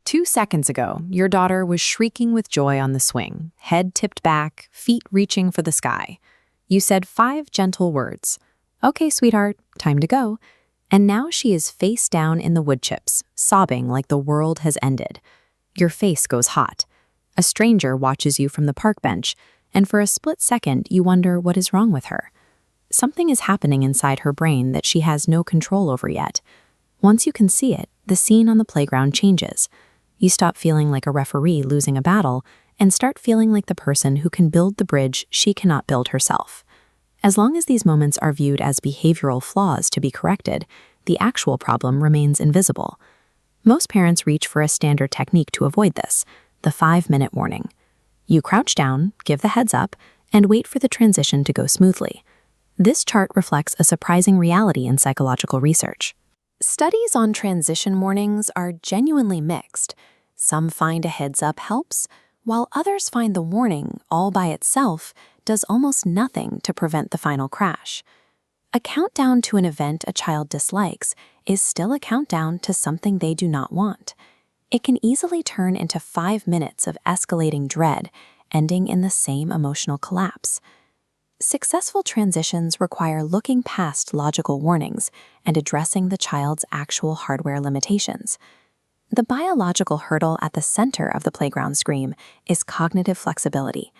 2 seconds ago, your daughter was shrieking with joy on the swing, head tipped back, feet reaching for the sky. You said 5 gentle words. Okay, sweetheart, time to go. And now she is face down in the wood chips, sobbing like the world has ended. Your face goes hot. A stranger watches you from the park bench, and for a split second, you wonder what is wrong with her. Something is happening inside her brain that she has no control over yet. Once you can see it, the scene on the playground changes. You stop feeling like a referee losing a battle and start feeling like the person who can build the bridge she cannot build herself. As long as these moments are viewed as behavioral flaws to be corrected, the actual problem remains invisible. Most parents reach for a standard technique to avoid this, the 5-minute warning. You crouch down, give the heads up, and wait for the transition to go smoothly. This chart reflects a surprising reality in psychological research. Studies on transition warnings are genuinely mixed. Some find a heads-up helps, while others find the warning, all by itself, does almost nothing to prevent the final crash. A countdown to an event a child dislikes is still a countdown to something they do not want. It can easily turn into 5 minutes of escalating dread, ending in the same emotional collapse. Successful transitions require looking past logical warnings and addressing the child's actual hardware limitations. The biological hurdle at the center of the playground scream is cognitive flexibility.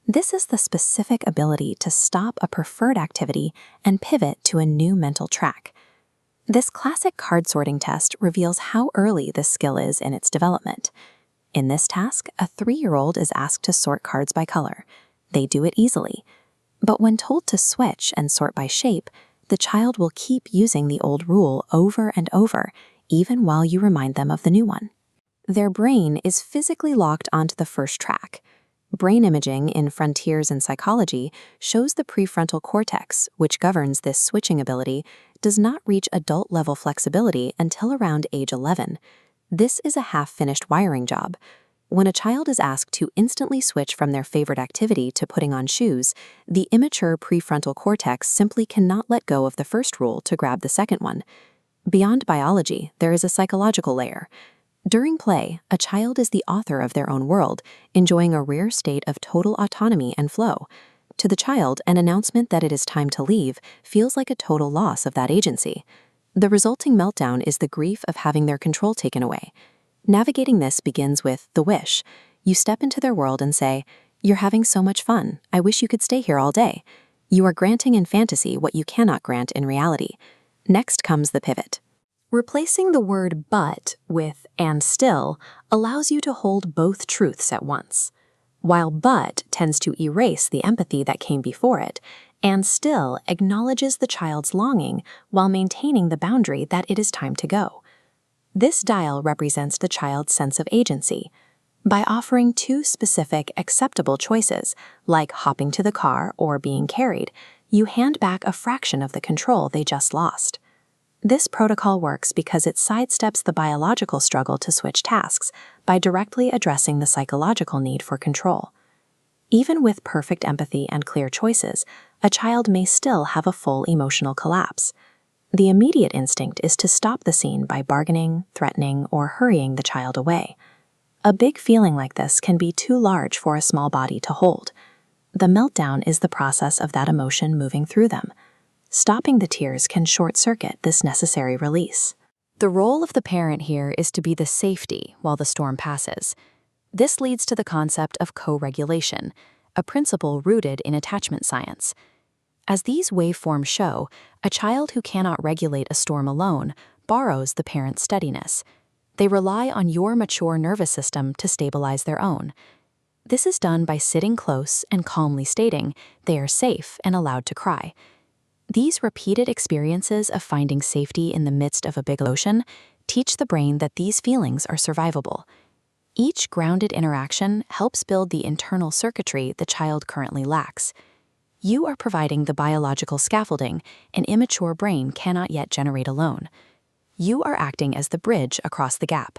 This is the specific ability to stop a preferred activity and pivot to a new mental track. This classic card sorting test reveals how early this skill is in its development. In this task, a 3-year-old is asked to sort cards by color. They do it easily. But when told to switch and sort by shape, the child will keep using the old rule over and over, even while you remind them of the new one. Their brain is physically locked onto the first track. Brain imaging in Frontiers in Psychology shows the prefrontal cortex, which governs this switching ability, does not reach adult-level flexibility until around age 11. This is a half-finished wiring job. When a child is asked to instantly switch from their favorite activity to putting on shoes, the immature prefrontal cortex simply cannot let go of the first rule to grab the second one. Beyond biology, there is a psychological layer. During play, a child is the author of their own world, enjoying a rare state of total autonomy and flow. To the child, an announcement that it is time to leave feels like a total loss of that agency. The resulting meltdown is the grief of having their control taken away. Navigating this begins with the wish. You step into their world and say, "You're having so much fun. I wish you could stay here all day." You are granting in fantasy what you cannot grant in reality. Next comes the pivot. Replacing the word "but" with "and still" allows you to hold both truths at once. While "but" tends to erase the empathy that came before it, "and still" acknowledges the child's longing while maintaining the boundary that it is time to go. This dial represents the child's sense of agency. By offering 2 specific, acceptable choices, like hopping to the car or being carried, you hand back a fraction of the control they just lost. This protocol works because it sidesteps the biological struggle to switch tasks by directly addressing the psychological need for control. Even with perfect empathy and clear choices, a child may still have a full emotional collapse. The immediate instinct is to stop the scene by bargaining, threatening, or hurrying the child away. A big feeling like this can be too large for a small body to hold. The meltdown is the process of that emotion moving through them. Stopping the tears can short-circuit this necessary release. The role of the parent here is to be the safety while the storm passes. This leads to the concept of co-regulation, a principle rooted in attachment science. As these waveforms show, a child who cannot regulate a storm alone borrows the parent's steadiness. They rely on your mature nervous system to stabilize their own. This is done by sitting close and calmly stating they are safe and allowed to cry. These repeated experiences of finding safety in the midst of a big ocean teach the brain that these feelings are survivable. Each grounded interaction helps build the internal circuitry the child currently lacks. You are providing the biological scaffolding an immature brain cannot yet generate alone. You are acting as the bridge across the gap.